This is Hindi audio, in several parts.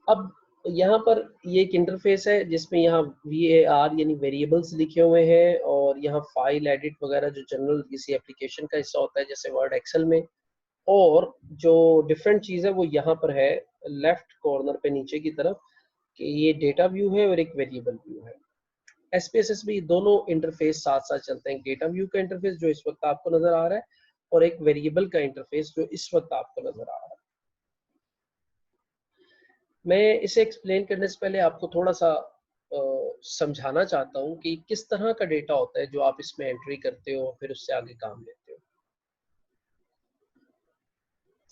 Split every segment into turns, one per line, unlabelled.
अब यहाँ पर ये एक इंटरफेस है जिसमें यहाँ VAR यानी वेरिएबल्स लिखे हुए हैं, और यहाँ फाइल एडिट वगैरह जो जनरल किसी एप्लीकेशन का हिस्सा होता है जैसे वर्ड एक्सेल में। और जो डिफरेंट चीज़ है वो यहाँ पर है लेफ्ट कॉर्नर पे नीचे की तरफ, कि ये डेटा व्यू है और एक वेरिएबल व्यू है। SPSS में ये दोनों इंटरफेस साथ साथ चलते हैं, डेटा व्यू का इंटरफेस जो इस वक्त आपको नजर आ रहा है, और एक वेरिएबल का इंटरफेस जो इस वक्त आपको नजर आ रहा है। मैं इसे एक्सप्लेन करने से पहले आपको थोड़ा सा समझाना चाहता हूँ कि किस तरह का डेटा होता है जो आप इसमें एंट्री करते हो फिर उससे आगे काम लेते हो।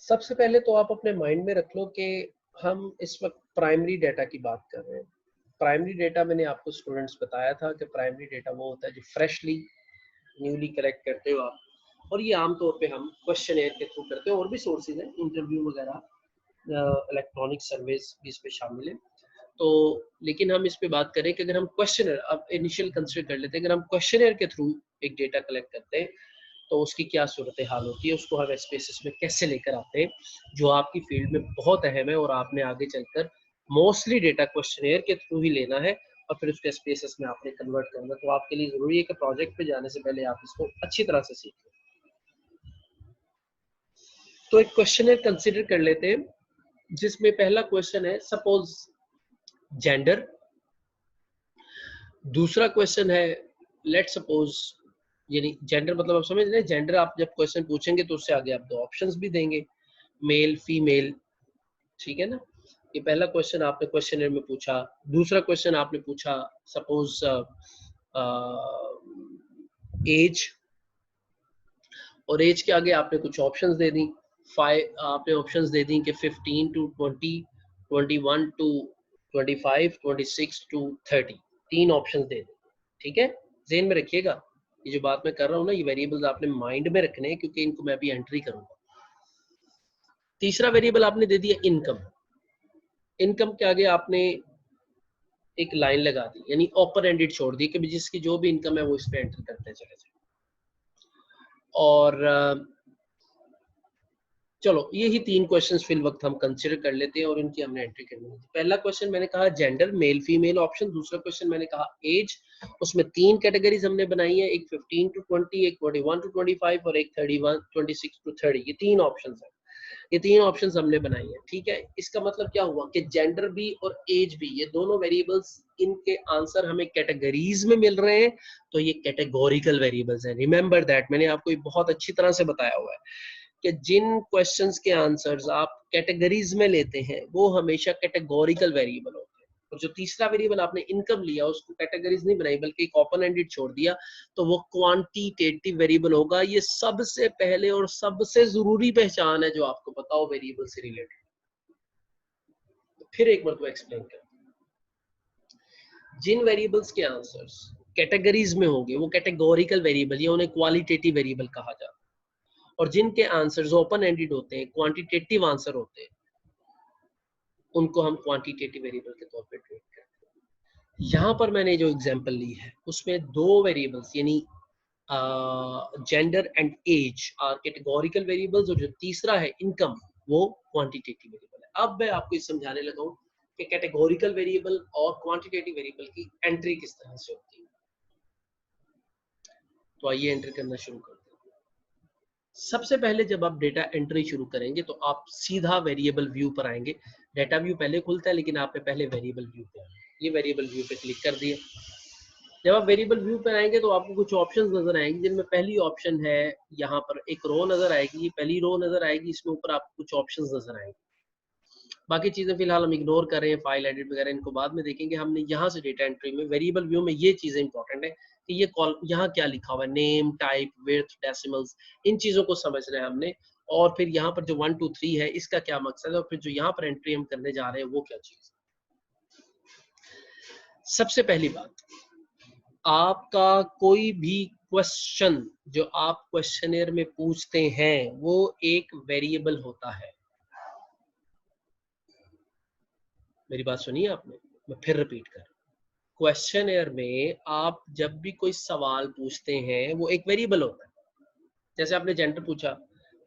सबसे पहले तो आप अपने माइंड में रख लो कि हम इस वक्त प्राइमरी डेटा की बात कर रहे हैं। प्राइमरी डेटा मैंने आपको स्टूडेंट्स बताया था कि प्राइमरी डेटा वो होता है जो फ्रेशली न्यूली कलेक्ट करते हो आप, और ये आमतौर पे हम क्वेश्चन के थ्रू करते हैं। और भी सोर्सेज हैं, इंटरव्यू वगैरह, इलेक्ट्रॉनिक सर्विस भी इसमें शामिल है। तो लेकिन हम इस पे बात करें कि अगर हम क्वेश्चनर, अब इनिशियल कंसिडर कर लेते हैं, अगर हम क्वेश्चनर के थ्रू एक डेटा कलेक्ट करते हैं तो उसकी क्या सूरत हाल होती है, उसको हम SPSS में कैसे लेकर आते हैं, जो आपकी फील्ड में बहुत अहम है और आपने आगे चलकर मोस्टली डेटा क्वेश्चनर के थ्रू ही लेना है और फिर उसको SPSS में आपने कन्वर्ट करना। तो आपके लिए जरूरी है कि प्रोजेक्ट पे जाने से पहले आप इसको अच्छी तरह से सीख लें। तो एक क्वेश्चनर कंसिडर कर लेते हैं जिसमें पहला क्वेश्चन है सपोज जेंडर, दूसरा क्वेश्चन है लेट सपोज, यानी जेंडर मतलब आप समझ रहे हैं, जेंडर आप जब क्वेश्चन पूछेंगे तो उससे आगे आप दो ऑप्शंस भी देंगे, मेल फीमेल, ठीक है ना। ये पहला क्वेश्चन आपने क्वेश्चनर में पूछा। दूसरा क्वेश्चन आपने पूछा सपोज एज, और एज के आगे आपने कुछ ऑप्शंस दे दी, आपने ऑप्शंस दे दी कि 15 टू 20, 21 टू 25, 26 टू 30, तीन ऑप्शंस दे दी, ठीक है। ज़हन में रखिएगा, ये जो बात मैं कर रहा हूँ ना, ये वेरिएबल्स आपने माइंड में रखने हैं क्योंकि इनको मैं भी एंट्री करूंगा। तीसरा वेरिएबल आपने दे दिया इनकम। इनकम के आगे आपने एक लाइन लगा दी, यानी ओपन एंडेड छोड़ दी कि जिसकी जो भी इनकम है वो इस पे एंटर करते चले जाए। और चलो यही तीन क्वेश्चंस फिल वक्त हम कंसिडर कर लेते हैं और इनकी हमने एंट्री करनी है। पहला क्वेश्चन मैंने कहा जेंडर, मेल फीमेल ऑप्शन। दूसरा क्वेश्चन मैंने कहा एज, उसमें तीन कैटेगरीज हमने बनाई है, एक 15 टू 20, एक 21 टू 25 और एक 31 26 टू 30। ये तीन ऑप्शंस हैं, ये तीन ऑप्शंस हमने बनाई है, ठीक है। इसका मतलब क्या हुआ कि जेंडर भी और एज भी, ये दोनों वेरिएबल्स, इनके आंसर हमें कैटेगरीज में मिल रहे हैं, तो ये कैटेगोरिकल वेरिएबल्स हैं। रिमेंबर दैट, मैंने आपको ये बहुत अच्छी तरह से बताया हुआ है कि जिन क्वेश्चंस के आंसर्स आप कैटेगरीज में लेते हैं वो हमेशा कैटेगोरिकल वेरिएबल होते हैं। और जो तीसरा वेरिएबल आपने इनकम लिया उसको कैटेगरीज नहीं बनाई बल्कि एक ओपन एंडेड छोड़ दिया, तो वो क्वांटिटेटिव वेरिएबल होगा। ये सबसे पहले और सबसे जरूरी पहचान है जो आपको पता हो वेरिएबल से रिलेटेड। तो फिर एक बार एक्सप्लेन कर, जिन वेरिएबल्स के आंसर्स कैटेगरीज में होंगे वो कैटेगोरिकल वेरिएबल या उन्हें क्वालिटेटिव वेरिएबल कहा जाता है, और जिनके आंसर्स ओपन एंडेड होते हैं, क्वांटिटेटिव आंसर होते हैं, उनको हम क्वांटिटेटिव वेरिएबल के तौर पे ट्रीट करते हैं। यहाँ पर मैंने जो एग्जांपल ली है उसमें दो वेरिएबल्स यानी gender and age are categorical variables, और जो तीसरा है इनकम वो क्वांटिटेटिव वेरिएबल है। अब मैं आपको ये समझाने लगा हूँ कि कैटेगोरिकल वेरिएबल और क्वांटिटेटिव वेरिएबल की एंट्री किस तरह से होती है। तो आइए एंटर करना शुरू करते हैं। सबसे पहले जब आप डेटा एंट्री शुरू करेंगे तो आप सीधा वेरिएबल व्यू पर आएंगे। डेटा व्यू पहले खुलता है लेकिन आपने पहले वेरिएबल व्यू पे आना है। ये वेरिएबल व्यू पे क्लिक कर दिए। जब आप वेरिएबल व्यू पर आएंगे तो आपको कुछ ऑप्शंस नजर आएंगे, जिनमें पहली ऑप्शन है यहाँ पर एक रो नजर आएगी, ये पहली रो नजर आएगी, इसमें ऊपर आपको कुछ ऑप्शंस नजर आएंगे। बाकी चीजें फिलहाल हम इग्नोर कर रहे हैं, फाइल एडिट वगैरह इनको बाद में देखेंगे। हमने यहाँ से डेटा एंट्री में वेरिएबल व्यू में ये चीजें इंपॉर्टेंट है कि ये कॉल यहाँ क्या लिखा हुआ है, नेम, टाइप, विड्थ, डेसिमल्स, इन चीजों को समझना है हमने। और फिर यहाँ पर जो 1 2 3 है इसका क्या मकसद है, और फिर जो यहाँ पर एंट्री हम करने जा रहे हैं वो क्या चीज। सबसे पहली बात, आपका कोई भी क्वेश्चन जो आप क्वेश्चनर में पूछते हैं वो एक वेरिएबल होता है। मेरी बात सुनिए आपने, मैं फिर रिपीट कर, क्वेश्चनर में आप जब भी कोई सवाल पूछते हैं वो एक वेरिएबल होता है। जैसे आपने जेंडर पूछा,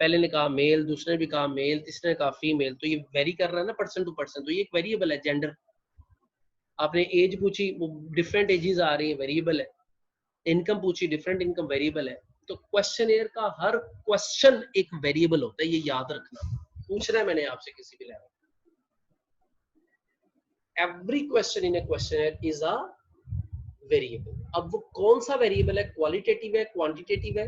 पहले ने कहा मेल, दूसरे ने भी कहा मेल, तीसरे ने कहा फीमेल, तो ये वेरी कर रहा है ना पर्सन टू पर्सन, तो ये एक वेरिएबल है जेंडर। आपने एज पूछी, वो डिफरेंट एजेस आ रही है, वेरिएबल है। इनकम पूछी, डिफरेंट इनकम, वेरिएबल है। तो क्वेश्चनियर का हर क्वेश्चन एक वेरिएबल होता है, ये याद रखना। पूछ रहा है मैंने आपसे किसी भी level, every question in A questionnaire is a variable. अब वो कौन सा वेरिएबल है, क्वालिटेटिव है, क्वांटिटेटिव है,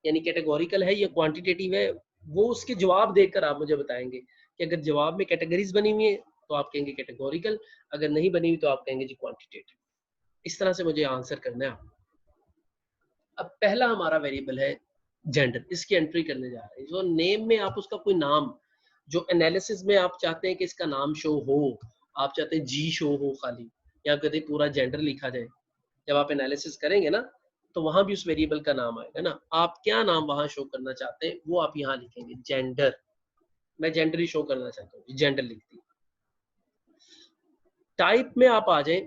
यानी कैटेगोरिकल है या क्वांटिटेटिव है, वो उसके जवाब देकर आप मुझे बताएंगे कि अगर जवाब में कैटेगरीज बनी हुई है तो आप कहेंगे कैटेगोरिकल, अगर नहीं बनी हुई तो आप कहेंगे जी क्वांटिटेटिव। इस तरह से मुझे आंसर करना है। अब पहला हमारा वेरिएबल है जेंडर, इसकी एंट्री करने जा रहे हैं। जो नेम में आप उसका कोई नाम, जो एनालिसिस में आप चाहते हैं कि इसका नाम शो हो, आप चाहते हैं जी शो हो खाली, या कभी पूरा जेंडर लिखा जाए, जब आप एनालिसिस करेंगे ना तो वहां भी उस वेरिएबल का नाम आएगा ना। आप क्या नाम वहां शो करना चाहते हैं वो आप यहाँ लिखेंगे, जेंडर। मैं जेंडर ही शो करना चाहता हूँ, जेंडर लिख दी। टाइप में आप आ जाएं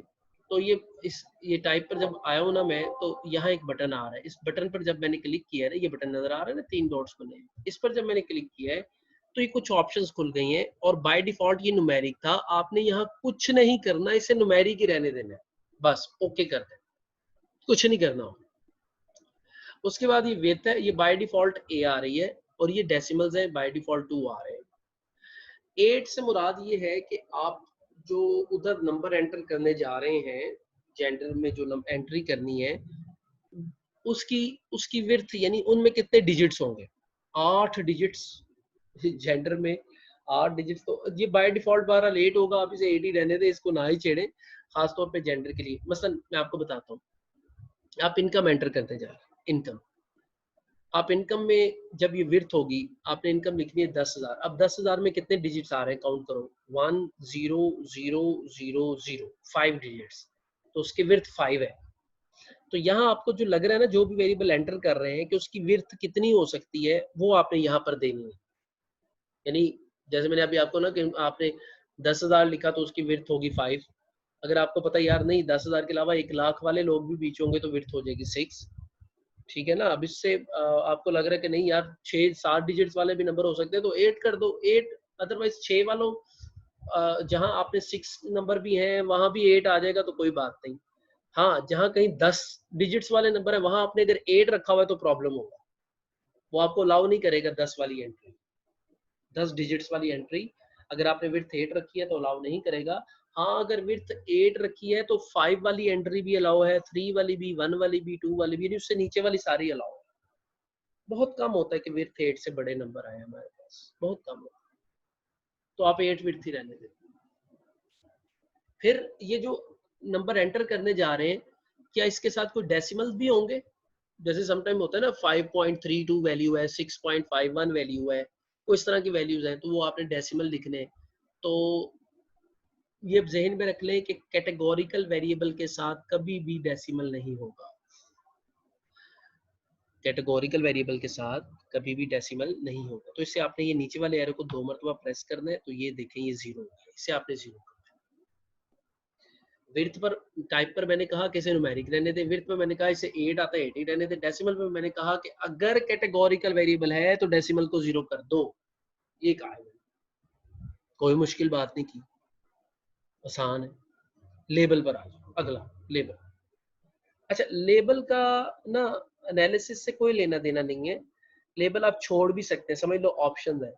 तो ये टाइप पर जब आया हूं ना मैं, तो यहाँ एक बटन आ रहा है। इस बटन पर जब मैंने क्लिक किया है, ये बटन नजर आ रहा है ना, 3 डॉट्स बने हैं, इस पर जब मैंने क्लिक किया है तो ये कुछ ऑप्शंस खुल गई हैं, और बाय डिफॉल्ट ये न्यूमेरिक था। आपने यहाँ कुछ नहीं करना, इसे न्यूमेरिक ही रहने देना है, बस ओके कर दें, कुछ नहीं करना हो। उसके बाद ये विड्थ है, ये बाय डिफॉल्ट ए आ रही है, और ये डेसिमल्स है, बाय डिफॉल्ट 2 आ रहे हैं। 8 से मुराद ये है कि आप जो उधर नंबर एंटर करने जा रहे हैं, जेंडर में जो एंट्री करनी है, उसकी उसकी विड्थ, यानी उनमें कितने डिजिट्स होंगे। 8 डिजिट्स जेंडर में, 8 डिजिट्स। तो ये बाय डिफॉल्ट 12 लेट होगा, आप इसे 8 ही रहने दें, इसको ना ही छेड़ें, खासतौर पे जेंडर के लिए। मसलन मैं आपको बताता हूँ, आप इनकम एंटर करते जा रहे हैं, इनकम, आप इनकम में जब ये विर्थ होगी, आपने इनकम लिखनी है 10,000। अब 10,000 में कितने डिजिट्स आ रहे हैं, काउंट करो, 1 0 0 0 0, 5 डिजिट्स, तो उसकी विर्थ 5 है। तो यहाँ आपको जो लग रहा है ना, जो भी वेरिएबल एंटर कर रहे हैं कि उसकी विर्थ कितनी हो सकती है, वो आपने यहाँ पर देनी है। यानी जैसे मैंने अभी आपको ना कि आपने 10,000 लिखा तो उसकी विर्थ होगी 5। अगर आपको पता यार नहीं 10,000 के अलावा 1 लाख वाले लोग भी बीच होंगे, तो विर्थ हो जाएगी 6। ठीक है ना। अब इससे आपको लग रहा है कि नहीं यार 6-7 डिजिट्स वाले भी नंबर हो सकते हैं, तो 8 कर दो, 8। अदरवाइज 6 वालों जहां आपने 6 नंबर भी हैं वहां भी 8 आ जाएगा, तो कोई बात नहीं। हाँ, जहां कहीं 10 डिजिट्स वाले नंबर है, वहां आपने अगर 8 रखा हुआ है तो प्रॉब्लम होगा, वो आपको अलाउ नहीं करेगा 10 वाली एंट्री, 10 डिजिट्स वाली एंट्री। अगर आपने विड्थ 8 रखी है तो अलाउ नहीं करेगा। हाँ, अगर विड्थ 8 रखी है तो 5 वाली एंट्री भी अलाउ है, 3 वाली भी, 1 वाली भी, 2 वाली भी, उससे नीचे वाली सारी अलाउ है। बहुत कम होता है कि विड्थ 8 से बड़े नंबर आए हमारे पास, बहुत कम होता है, तो आप 8 विड्थ ही रहने दें। फिर ये जो नंबर एंटर करने जा रहे हैं, क्या इसके साथ कोई डेसिमल्स भी होंगे? जैसे समटाइम होता है ना 5.32 वैल्यू है, 6.51 वैल्यू है, कोई इस तरह की वैल्यूज हैं, तो वो आपने डेसिमल लिखने। तो ये जहन में रख लें कि कैटेगोरिकल वेरिएबल के साथ कभी भी डेसिमल नहीं होगा। कैटेगोरिकल वेरिएबल के साथ कभी भी डेसिमल नहीं होगा। तो इससे आपने ये नीचे वाले एरो को 2 मरतबा प्रेस करना है, तो ये देखें ये 0 हो गया, इससे आपने 0 करना है। विड्थ पर, टाइप पर मैंने कहा कि इसे न्यूमेरिक रहने दें, विड्थ में मैंने कहा इसे 8 आता है 8 ही रहने दें, डेसिमल में मैंने कहा कि अगर कैटेगोरिकल वेरिएबल है तो डेसिमल को 0 कर दो। ये कहा है, कोई मुश्किल बात नहीं की, आसान है। लेबल पर आ जाओ, अगला लेबल। अच्छा, लेबल का ना एनालिसिस से कोई लेना देना नहीं है, लेबल आप छोड़ भी सकते हैं, समझ लो ऑप्शन है।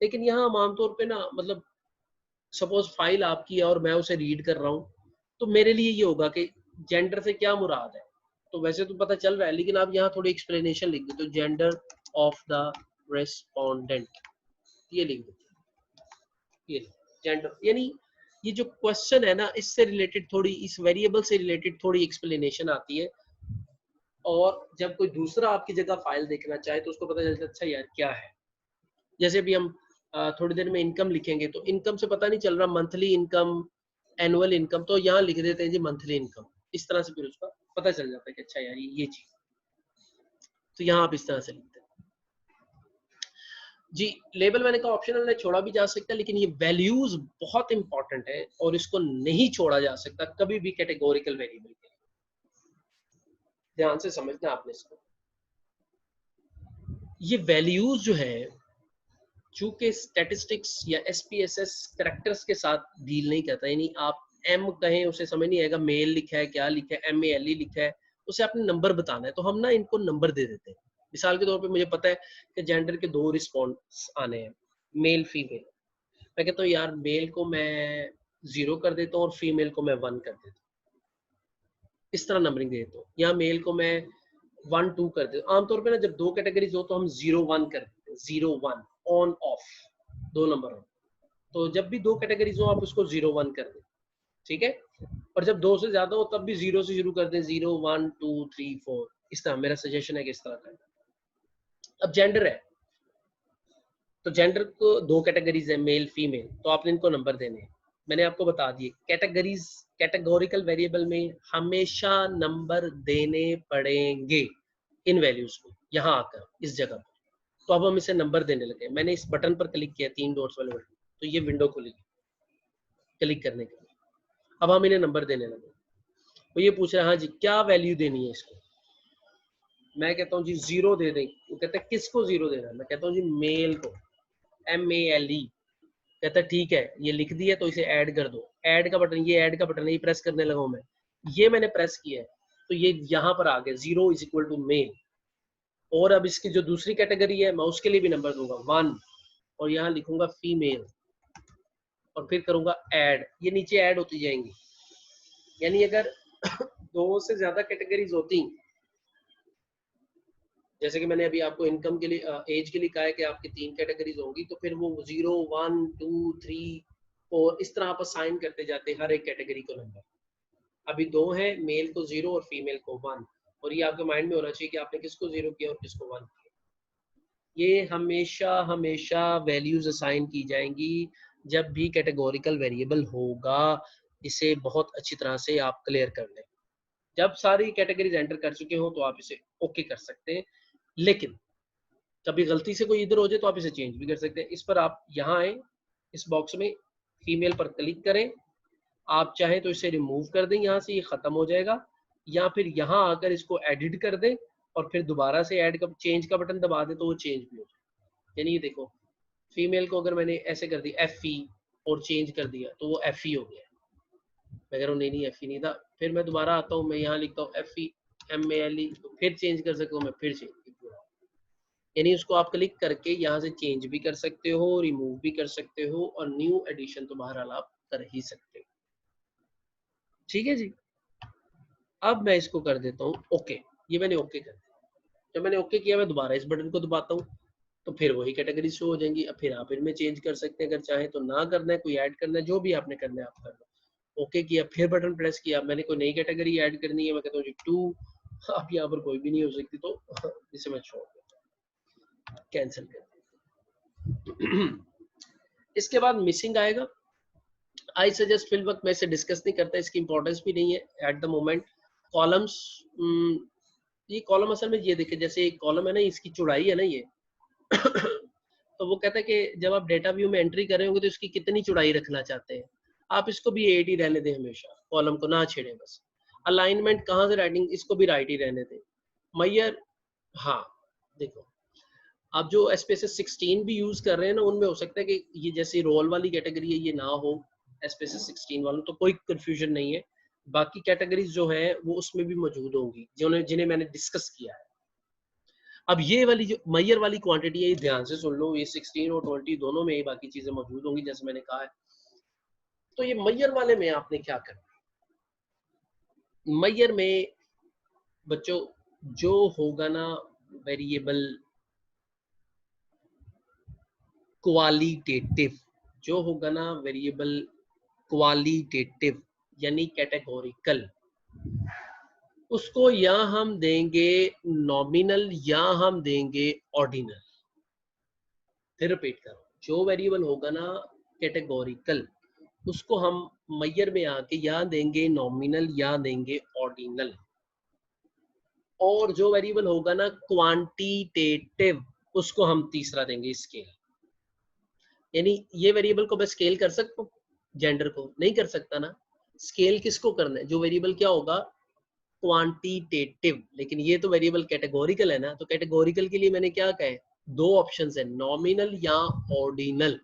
लेकिन यहाँ हम आमतौर पे ना, मतलब सपोज फाइल आपकी है और मैं उसे रीड कर रहा हूँ, तो मेरे लिए ये होगा कि जेंडर से क्या मुराद है। तो वैसे तो पता चल रहा है, लेकिन आप यहाँ थोड़ी एक्सप्लेनेशन लिख देते हो, जेंडर ऑफ द रेस्पोंडेंट, ये लिख देते, ये जेंडर, यानी ये जो क्वेश्चन है ना, इससे रिलेटेड थोड़ी, इस वेरिएबल से रिलेटेड थोड़ी एक्सप्लेनेशन आती है। और जब कोई दूसरा आपकी जगह फाइल देखना चाहे तो उसको पता चलता है अच्छा यार क्या है। जैसे अभी हम थोड़ी देर में इनकम लिखेंगे, तो इनकम से पता नहीं चल रहा मंथली इनकम, एनुअल इनकम, तो यहाँ लिख देते हैं जी मंथली इनकम। इस तरह से फिर उसका पता चल जाता है कि अच्छा यार ये चीज, तो यहाँ आप इस तरह से लिखते हैं जी। लेबल मैंने कहा ऑप्शनल है, छोड़ा भी जा सकता है, लेकिन ये वैल्यूज बहुत इंपॉर्टेंट है और इसको नहीं छोड़ा जा सकता कभी भी कैटेगोरिकल वेरिएबल के लिए। ध्यान से समझना आपने इसको। ये वैल्यूज जो है, चूंकि स्टैटिस्टिक्स या एसपीएसएस कैरेक्टर्स के साथ डील नहीं करता, यानी आप एम कहें उसे समझ नहीं आएगा, मेल लिखा है क्या लिखा है, MALE लिखा है, उसे आपने नंबर बताना है, तो हम ना इनको नंबर दे देते हैं। मिसाल के तौर पे मुझे पता है कि जेंडर के 2 रिस्पॉन्स आने हैं, मेल फीमेल। मैं कहता हूँ यार मेल को मैं 0 कर देता हूँ और फीमेल को मैं 1 कर देता हूँ, इस तरह नंबरिंग दे देता हूँ। या मेल को मैं 1 2 कर देता हूँ। आमतौर पे ना जब 2 कैटेगरीज हो तो हम 0 1 कर देते हैं, 0 1 ऑन ऑफ, 2 नंबर हो। तो जब भी 2 कैटेगरीज हो आप उसको 0 1 कर दें, ठीक है। और जब 2 से ज्यादा हो तब भी 0 से शुरू कर दें, 0 1 2 3 4, इस तरह मेरा सजेशन है कि इस तरह करना। अब जेंडर है, तो जेंडर को 2 कैटेगरीज है, मेल फीमेल, तो आपने इनको नंबर देने हैं। मैंने आपको बता दिए कैटेगरीज, कैटेगोरिकल वेरिएबल में हमेशा नंबर देने पड़ेंगे इन वैल्यूज को, यहाँ आकर इस जगह पर। तो अब हम इसे नंबर देने लगे। मैंने इस बटन पर क्लिक किया, 3 डॉट्स वाले बटन, तो ये विंडो खुली क्लिक करने के लिए। अब हम इन्हें नंबर देने लगे। तो ये पूछ रहा है हाँ जी क्या वैल्यू देनी है इसको। मैं कहता हूँ जी 0 दे दें। वो कहता है किसको 0 देना है। मैं कहता हूँ जी मेल को, MALE। कहता है ठीक है, ये लिख दिया तो इसे ऐड कर दो। ऐड का बटन, ये ऐड का बटन है, ये प्रेस करने लगा हूं मैं, ये मैंने प्रेस किया है तो ये यहाँ पर आ गया 0 इज इक्वल टू मेल। और अब इसकी जो दूसरी कैटेगरी है मैं उसके लिए भी नंबर दूंगा 1, और यहाँ लिखूंगा फीमेल, और फिर करूंगा ऐड। ये नीचे ऐड होती जाएंगी, यानी अगर 2 से ज्यादा कैटेगरीज होती, जैसे कि मैंने अभी आपको इनकम के लिए, एज के लिए कहा है कि आपकी 3 कैटेगरीज होंगी, तो फिर वो 0 1 2 3 4 इस तरह आप असाइन करते जाते हैं हर एक कैटेगरी को नंबर। अभी 2 हैं, मेल को 0 और फीमेल को 1, और ये आपके माइंड में होना चाहिए कि आपने किसको 0 किया और किसको 1 किया। ये हमेशा हमेशा वैल्यूज असाइन की जाएंगी जब भी कैटेगोरिकल वेरिएबल होगा। इसे बहुत अच्छी तरह से आप क्लियर कर लें। जब सारी कैटेगरीज एंटर कर चुके हो तो आप इसे ओके कर सकते हैं, लेकिन कभी गलती से कोई इधर हो जाए तो आप इसे चेंज भी कर सकते हैं। इस पर आप यहाँ आए, इस बॉक्स में फीमेल पर क्लिक करें, आप चाहें तो इसे रिमूव कर दें, यहाँ से ये खत्म हो जाएगा, या फिर यहाँ आकर इसको एडिट कर दें और फिर दोबारा से ऐड का चेंज का बटन दबा दें तो वो चेंज भी हो जाए। यानी ये देखो, फीमेल को अगर मैंने ऐसे कर दी FE और चेंज कर दिया तो वो FE हो गया। मैं कह रहा हूँ नहीं FE नहीं था, फिर मैं दोबारा आता हूँ, मैं यहाँ लिखता हूँ FE MALE, तो फिर चेंज कर सकता हूँ मैं, फिर चेंज। यानी उसको आप क्लिक करके यहाँ से चेंज भी कर सकते हो, रिमूव भी कर सकते हो, और न्यू एडिशन तो बहरहाल आप कर ही सकते हो। ठीक है जी। अब मैं इसको कर देता हूँ ओके। ये मैंने ओके कर दिया। जब मैंने ओके किया मैं दोबारा इस बटन को दबाता हूँ तो फिर वही कैटेगरी शो हो जाएंगी। अब फिर आप इनमें चेंज कर सकते हैं, अगर चाहे तो ना करना है, कोई ऐड करना है, जो भी आपने करना है आप कर लो। ओके किया, फिर बटन प्रेस किया, मैंने कोई नई कैटेगरी ऐड करनी है, मैं कहता हूँ जी 2। अब यहाँ पर कोई भी नहीं हो सकती तो इसे मैं छोड़ देता हूँ, कैंसिल कर इसके बाद मिसिंग आएगा। आई सजेस्ट फिल वक्त मैं इसे डिस्कस नहीं करता, इसकी इंपॉर्टेंस भी नहीं है एट द मोमेंट। कॉलम्स, ये कॉलम असल में ये देखे, जैसे एक कॉलम है ना, इसकी चौड़ाई है ना ये तो वो कहता है कि जब आप डेटा व्यू में एंट्री कर रहे होंगे तो इसकी कितनी चौड़ाई रखना चाहते हैं। आप इसको भी 8 ही रहने दें, हमेशा कॉलम को ना छेड़े बस। अलाइनमेंट कहाँ से राइटिंग, इसको भी राइट ही रहने दें। मैयर, हाँ देखो, आप जो SPSS 16 भी यूज कर रहे हैं ना, उनमें हो सकता है कि ये जैसे रोल वाली कैटेगरी है ये ना हो SPSS 16 वालों, तो कोई कंफ्यूजन नहीं है। बाकी कैटेगरीज जो है वो उसमें भी मौजूद होंगी, जिन्हें मैंने डिस्कस किया है। अब ये वाली जो मैयर वाली क्वांटिटी है, ये ध्यान से सुन लो, ये 16 और 20 दोनों में ही बाकी चीजें मौजूद होंगी जैसे मैंने कहा है। तो ये मैयर वाले में आपने क्या करना, मैयर में बच्चों जो होगा ना वेरिएबल क्वालिटेटिव, जो होगा ना वेरिएबल क्वालिटेटिव यानी कैटेगोरिकल, उसको या हम देंगे नॉमिनल या हम देंगे ऑर्डिनल। फिर रिपीट करो, जो वेरिएबल होगा ना कैटेगोरिकल, उसको हम मैयर में आके या देंगे नॉमिनल या देंगे ऑर्डिनल। और जो वेरिएबल होगा ना क्वांटिटेटिव, उसको हम तीसरा देंगे स्केल। यानी ये वेरिएबल को मैं स्केल कर सकता हूँ, जेंडर को नहीं कर सकता ना। स्केल किसको करना है, जो वेरिएबल क्या होगा क्वांटिटेटिव, लेकिन ये तो वेरिएबल कैटेगोरिकल है ना, तो कैटेगोरिकल के लिए मैंने क्या कहा है दो ऑप्शंस है, नॉमिनल या ऑर्डिनल।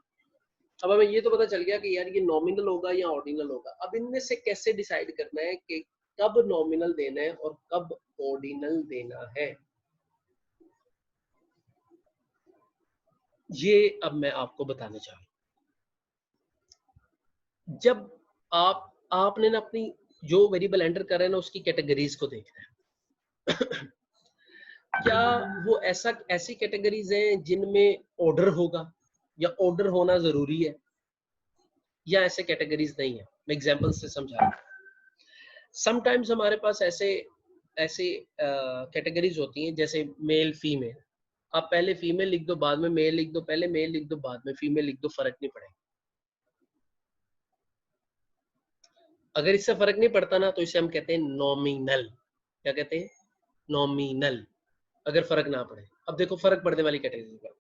अब हमें ये तो पता चल गया कि यार ये नॉमिनल होगा या ऑर्डिनल होगा। अब इनमें से कैसे डिसाइड करना है कि कब नॉमिनल देना है और कब ऑर्डिनल देना है, ये अब मैं आपको बताने चाह रहा हूं। जब आपने ना अपनी जो वेरिएबल एंटर कर रहे हैं ना उसकी कैटेगरीज को देखना है। क्या वो ऐसी कैटेगरीज हैं जिनमें ऑर्डर होगा या ऑर्डर होना जरूरी है, या ऐसे कैटेगरीज नहीं है। मैं एग्जांपल से समझा रहा हूं। समटाइम्स हमारे पास ऐसे ऐसे कैटेगरीज होती हैं, जैसे मेल फीमेल। आप पहले फीमेल लिख दो, बाद में मेल लिख दो, पहले मेल लिख दो, बाद में फीमेल लिख दो, फर्क नहीं पड़ेगा। अगर इससे फर्क नहीं पड़ता ना तो इसे हम कहते हैं नॉमिनल। क्या कहते हैं? नॉमिनल। अगर फर्क ना पड़े। अब देखो फर्क पड़ने वाली कैटेगरी पर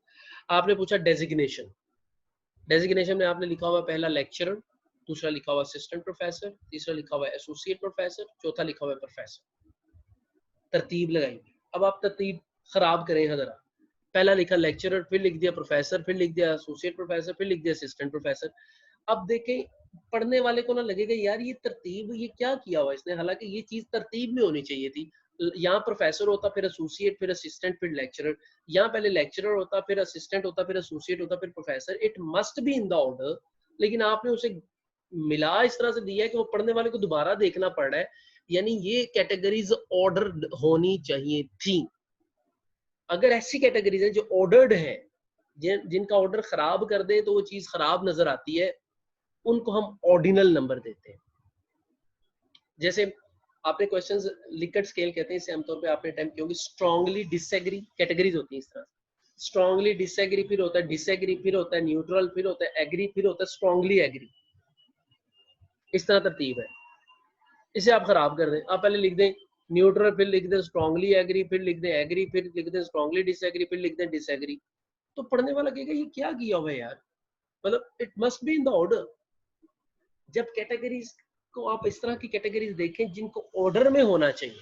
आपने पूछा डेजिग्नेशन। डेजिग्नेशन में आपने लिखा हुआ पहला लेक्चरर, दूसरा लिखा हुआ असिस्टेंट प्रोफेसर, तीसरा लिखा हुआ एसोसिएट प्रोफेसर, चौथा लिखा हुआ प्रोफेसर। तरतीब लगाई। अब आप तरतीब खराब करें जरा। पहला लिखा लेक्चरर, फिर लिख दिया प्रोफेसर, फिर लिख दिया एसोसिएट प्रोफेसर, फिर लिख दिया असिस्टेंट प्रोफेसर। अब देखें पढ़ने वाले को ना लगेगा यार ये तरतीब ये क्या किया हुआ इसने, हालांकि ये चीज तरतीब में होनी चाहिए थी। यहाँ प्रोफेसर होता, फिर एसोसिएट, फिर असिस्टेंट, फिर लेक्चरर। यहाँ पहले लेक्चरर होता, फिर असिस्टेंट होता, फिर एसोसिएट होता, फिर professor. It must be in the order, लेकिन आपने उसे मिला इस तरह से दिया है कि वो पढ़ने वाले को दोबारा देखना पड़ रहा है। यानी ये कैटेगरीज ऑर्डर होनी चाहिए थी। अगर ऐसी कैटेगरीज हैं जो ऑर्डर्ड है, जिनका ऑर्डर खराब कर दे तो वो चीज खराब नजर आती है, उनको हम ऑर्डिनल नंबर देते हैं। जैसे आपने क्वेश्चंस लिकट स्केल कहते हैं इसे आमतौर पे आपने अटेम्प्ट किया होगा। स्ट्रांगली डिसएग्री कैटेगरीज होती है इस तरह। स्ट्रांगली डिसएग्री, फिर होता है डिसएग्री, फिर होता है न्यूट्रल, फिर होता है एग्री, फिर होता है स्ट्रांगली एग्री। इस तरह तरतीब है। इसे आप खराब कर दें। आप पहले लिख दें न्यूट्रल, फिर लिख दें स्ट्रांगली एग्री, फिर लिख दें एग्री, फिर लिख दें स्ट्रांगली डिसएग्री, फिर लिख दें डिसएग्री। तो पढ़ने वाला कहेगा ये क्या किया हुआ है यार, मतलब it must be in the order. जब कैटेगरीज को आप इस तरह की कैटेगरीज देखें जिनको ऑर्डर में होना चाहिए,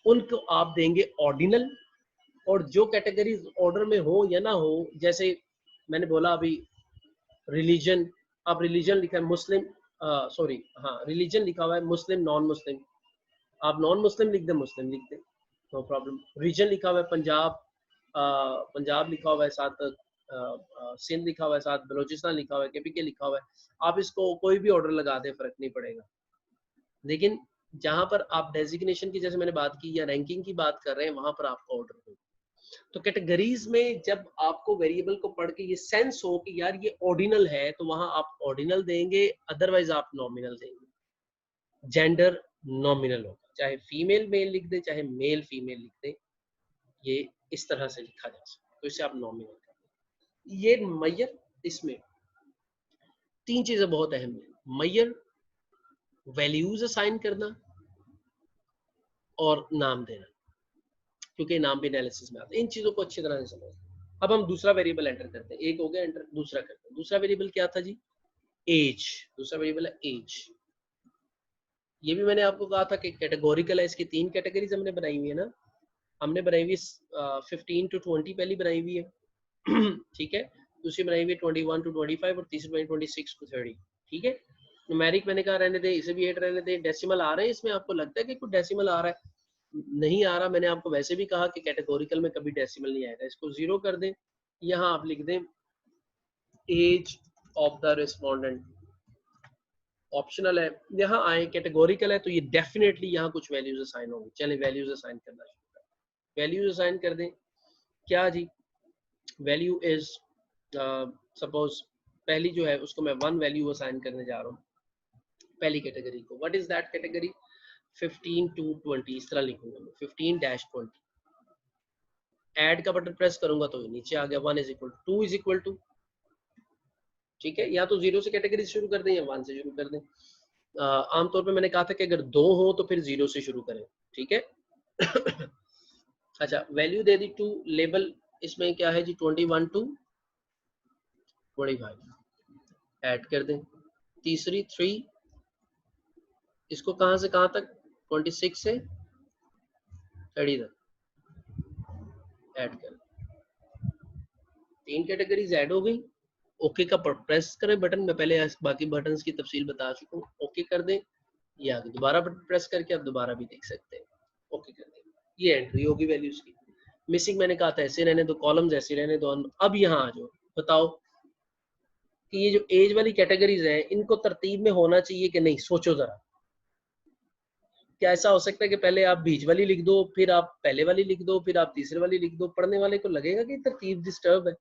उनको आप देंगे ऑर्डिनल। और जो कैटेगरीज ऑर्डर में हो या ना हो, जैसे मैंने बोला अभी रिलीजन, आप रिलीजन लिखा है मुस्लिम, सॉरी हाँ रिलीजन लिखा हुआ है मुस्लिम नॉन मुस्लिम, आप नॉन मुस्लिम लिख दें, मुस्लिम लिख दें, नो प्रॉब्लम। रीजन लिखा हुआ है पंजाब, पंजाब लिखा हुआ है साथ, सिंध लिखा हुआ है साथ, बलोचिस्तान लिखा हुआ है, केपीके लिखा हुआ है। आप इसको कोई भी ऑर्डर लगा दें, फर्क नहीं पड़ेगा। लेकिन जहां पर आप डेजिग्नेशन की जैसे मैंने बात की या रैंकिंग की बात कर रहे हैं, वहां पर आपका ऑर्डर हो। तो कैटेगरीज में जब आपको वेरिएबल को पढ़ के ये सेंस हो कि यार ये ऑर्डिनल है, तो वहां आप ऑर्डिनल देंगे, अदरवाइज आप नॉमिनल देंगे। जेंडर नॉमिनल होगा, चाहे फीमेल मेल लिख दे, चाहे मेल फीमेल लिख दे, ये इस तरह से लिखा जा सकता है। तो इसे आप नॉमिनल कर। ये मैयर, इसमें तीन चीजें बहुत अहम है। मैयर, वैल्यूज असाइन करना और नाम देना, क्योंकि नाम भी एनालिसिस में आता है। इन चीजों को अच्छी तरह से समझ। अब हम दूसरा वेरिएबल एंटर करते हैं। एक हो गया एंटर, दूसरा करते हैं। दूसरा वेरिएबल क्या था जी? एज। दूसरा वेरिएबल है एज। ये भी मैंने आपको कहा था कि कैटेगोरिकल है, इसकी तीन कैटेगरीज हमने बनाई हुई है ना। हमने बनाई हुई 15 to 20 पहली बनाई हुई है। ठीक है, दूसरी बनाई हुई है 21 to 25 और तीसरी बनाई 26 to 30। ठीक है, न्यूमेरिक मैंने कहा रहने दे, इसे भी 8 रहने दे। डेसिमल आ रहे हैं इसमें, आपको लगता है कि कुछ डेसिमल आ रहा है? नहीं आ रहा। मैंने आपको वैसे भी कहा कि कैटेगोरिकल में कभी डेसिमल नहीं आएगा। इसको 0 कर दें। यहाँ आप लिख दें age of the respondent. Optional है, यहाँ आए कैटेगोरिकल है तो ये डेफिनेटली यहाँ कुछ वैल्यूज असाइन होंगी। चलें वैल्यूज असाइन करना शुरू करें। वैल्यूज असाइन कर दें। क्या जी? वैल्यू इज सपोज पहली जो है उसको मैं 1 वैल्यू असाइन करने जा रहा हूँ पहली कैटेगरी को। What is that category? 15 to 20 इस तरह लिखूंगा मैं, 15-20। ऐड का बटन प्रेस करूंगा तो ये नीचे आ गया। 1 is equal 2 is equal to. ठीक है, या तो 0 से कैटेगरी शुरू कर दें या 1 से शुरू कर दें। आमतौर पे मैंने कहा था कि अगर 2 हो तो फिर 0 से शुरू करें। ठीक है। अच्छा, वैल्यू दे दी 2। लेबल इसमें क्या है जी? 21 to 25 ऐड कर दें। तीसरी 3, इसको कहां से कहां तक? 26 से 30 तक ऐड कर। तीन कैटेगरीज ऐड हो गई। ओके का प्रेस करें बटन, मैं पहले बाकी बटन्स की तफसील बता चुका हूँ। ओके कर दें, या दोबारा बटन प्रेस करके आप दोबारा भी देख सकते हैं। ओके कर दें, ये एंट्री होगी वैल्यूज की। मिसिंग मैंने कहा था ऐसे रहने दो, कॉलम्स ऐसे रहने दो। अब यहाँ आ जाओ, बताओ कि ये जो एज वाली कैटेगरीज है इनको तरतीब में होना चाहिए कि नहीं। सोचो जरा, क्या ऐसा हो सकता है कि पहले आप बीच वाली लिख दो, फिर आप पहले वाली लिख दो, फिर आप तीसरे वाली लिख दो? पढ़ने वाले को लगेगा कि तरतीब डिस्टर्ब है?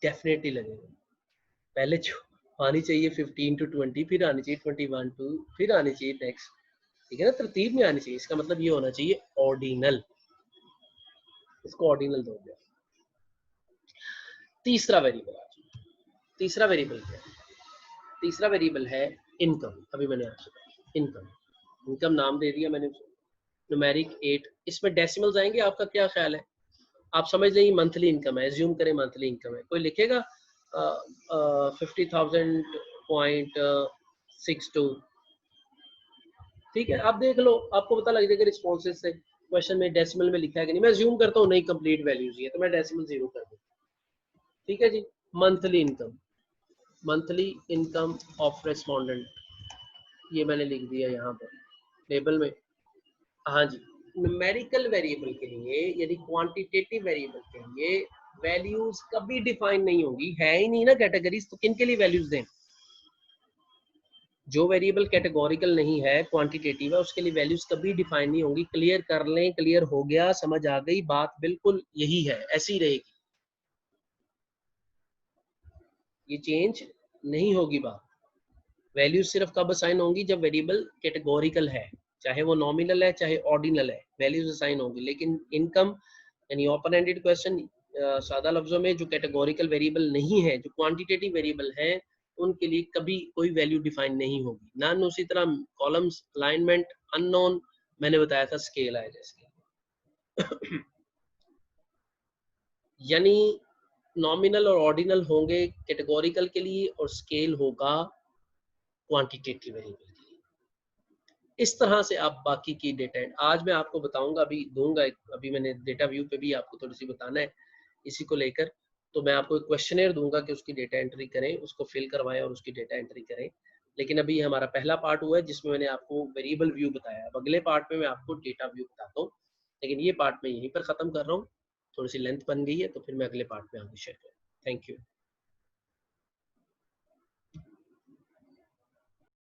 डेफिनेटली लगेगा। पहले जो आनी चाहिए 15 to 20, फिर आनी चाहिए 21 to, फिर आनी चाहिए नेक्स्ट, ठीक है ना, तरतीब में आनी चाहिए। इसका मतलब ये होना चाहिए ऑर्डिनल, इसको ऑर्डिनल दो गया। तीसरा वेरिएबल, तीसरा वेरिएबल क्या है? तीसरा वेरिएबल है इनकम। अभी मैंने आपसे इनकम, इनकम नाम दे दिया मैंने, न्यूमेरिक 8। इसमें डेसिमल्स आएंगे, आपका क्या ख्याल है? आप समझ लें मंथली इनकम है, एज्यूम करें मंथली इनकम है। कोई लिखेगा 50,000.62, ठीक है, आप देख लो, आपको पता लग जाएगा रिस्पॉन्सेज से क्वेश्चन में डेसिमल में लिखा है कि नहीं। मैं अज्यूम करता हूँ नहीं कंप्लीट वैल्यूज है, तो मैं डेसिमल 0 कर दूँ। ठीक है जी। Monthly income, monthly income of respondent, ये मैंने लिख दिया यहाँ पर टेबल में। हाँ जी, न्यूमेरिकल वेरिएबल के लिए यानी क्वांटिटेटिव वेरिएबल के लिए वैल्यूज कभी डिफाइन नहीं होगी, है ही नहीं ना कैटेगरीज, तो किन के लिए वैल्यूज दें? जो वेरिएबल कैटेगोरिकल नहीं है, क्वांटिटेटिव है, उसके लिए वैल्यूज कभी डिफाइन नहीं होंगी। क्लियर कर लें, क्लियर हो गया, समझ आ गई बात? बिल्कुल यही है, ऐसी रहेगी, ये चेंज नहीं होगी बात। वैल्यूज सिर्फ कब असाइन होंगी? जब वेरिएबल कैटेगोरिकल है, चाहे वो नॉमिनल है चाहे ऑर्डिनल है, वैल्यूज असाइन होंगी। लेकिन इनकम यानी ओपन एंडेड क्वेश्चन, सादा लफ्जों में जो कैटेगोरिकल वेरिएबल नहीं है, जो क्वांटिटेटिव वेरिएबल है, उनके लिए कभी कोई वैल्यू डिफाइन नहीं होगी। नन, उसी तरह कॉलम्स, अलाइनमेंट, अननोन, मैंने बताया था स्केल है जैसे यानी नॉमिनल और ऑर्डिनल होंगे कैटेगोरिकल के लिए, और स्केल होगा क्वांटिटेटिव वेरिएबल के लिए। इस तरह से आप बाकी की डेटा, आज मैं आपको बताऊंगा, अभी दूंगा अभी मैंने डेटा व्यू पे भी आपको थोड़ी सी बताना है इसी को लेकर। तो मैं आपको एक क्वेश्चनर दूंगा कि उसकी डेटा एंट्री करें, उसको फिल करवाएं और उसकी डेटा एंट्री करें। लेकिन अभी हमारा पहला पार्ट हुआ है जिसमें मैंने आपको वेरिएबल व्यू बताया। अब अगले पार्ट में मैं आपको डेटा व्यू बताता हूँ, लेकिन ये पार्ट मैं यहीं पर ख़त्म कर रहा हूँ, थोड़ी सी लेंथ बन गई है, तो फिर मैं अगले पार्ट में आगे शेयर करूँ। Thank you.